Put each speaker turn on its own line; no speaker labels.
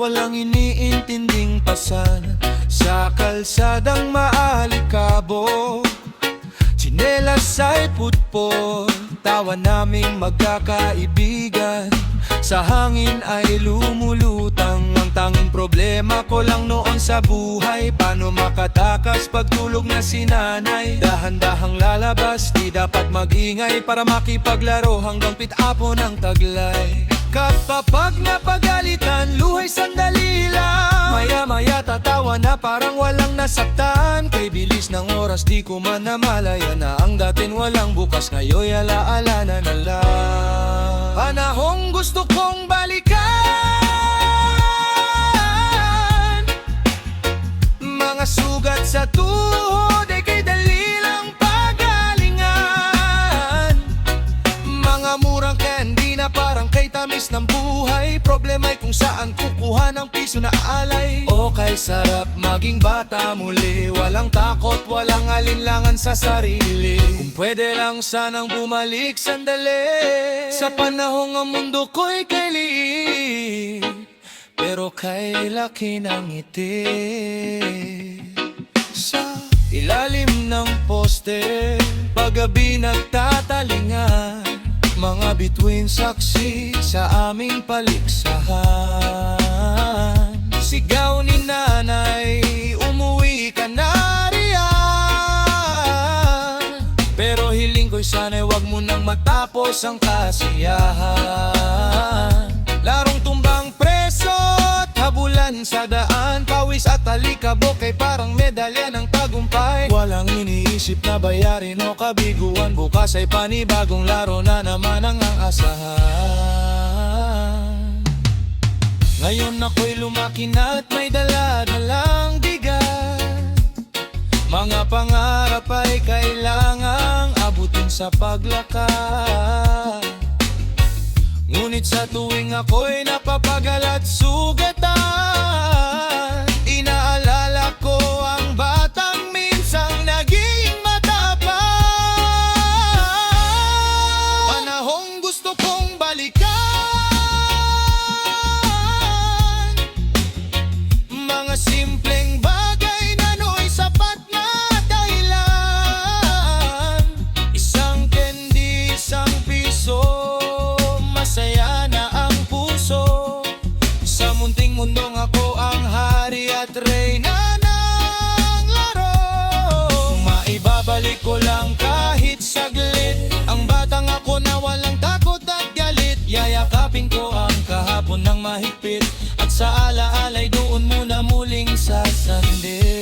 walang iniintinding pasan. Sa kalsadang maalikabok, tsinelas ay putpol, tawa naming magkakaibigan. Sa hangin ay lumulutang, ang tanging problema ko lang noon sa buhay, paano makatakas pagtulog na si nanay. Dahan-dahang lalabas, di dapat magingay, para makipaglaro hanggang pit-apo ng taglay. Kapag napagalitan, luhay sandali lang, maya-maya tatawa na parang walang nasaktan. Kay bilis ng oras di ko man namalaya na ang datin walang bukas, ngayoy alaala na lang. Panahong gusto kong balikan, mga sugat sa tuhod ay kay dali lang pagalingan. Mga murang candy na parang kay tamis ng buhay, problema ay kung saan kukuha ng piso na alay. O kay sarap maging bata muli, walang takot, walang alinlangan sa sarili. Kung pwede lang sanang bumalik sandali, sa panahong ang mundo ko'y kay liit, pero kay laki ng ngiti. Sa ilalim ng poste, paggabi nagtatalingan, mga bituin saksi sa aming paligsahan. Sigaw ni nanay, umuwi ka na riyan, pero hiling ko'y sana'y wag mo nang matapos ang kasiyahan. Larong tumbang preso at habulan sa daan, pawis at alikabok ay parang medalya ng tagumpay. Walang iniisip na bayarin o kabiguan, bukas ay panibagong laro na naman ang asahan. Ngayon ako'y lumaki na at may dala-dalang bigat, mga pangarap ay kailangang abutin sa paglakad. Ngunit sa tuwing ako'y napapagal at sugatan, inaalala ko ang batang minsang naging matapang. Panahong gusto kong balikan, mga simpleng bagay na no'y sapat na dahilan. Isang candy, isang piso, masaya na ang puso. Sa munting mundong ako ang hari at reyna ng laro. Maibabalik ko lang kahit saglit ang batang ako na walang takot at galit. Yayakapin ko ang kahapon ng mahigpit, at sa alaalay doon muna muling sasandit.